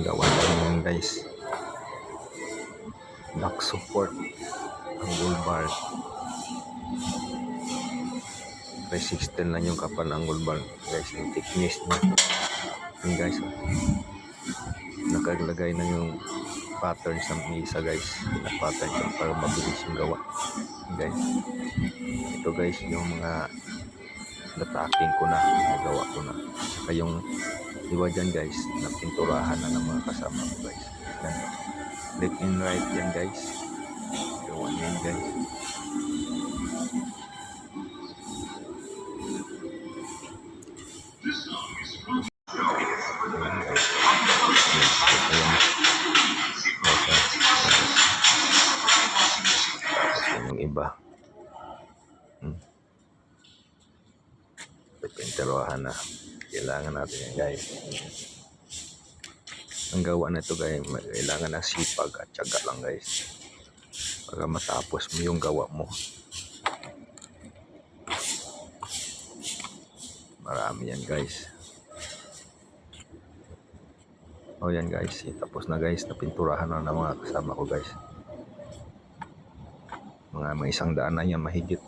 gawa namin guys. Back support ang bull bar. 316 lang yung kapal ng bull bar guys. Yung thickness niya. Yun guys. Nakaglagay na yung pattern sa isa guys. Pattern siya para mabilis yung gawa. Guys. Ito guys yung mga nataping ko na. Nagawa ko na. Saka yung iba dyan guys. Napinturahan na ng mga kasama ko guys. Yan. Left and right yan guys. Gawa yan guys. Yung iba pipinterohan na, kailangan natin yan guys. Ang gawa na ito guys, kailangan ng sipag at tiyaga lang guys para matapos mo yung gawa mo. Marami yan guys. O yan guys, tapos na guys, napinturahan na ng mga kasama ko guys. Mga may 100 na yan mahigit.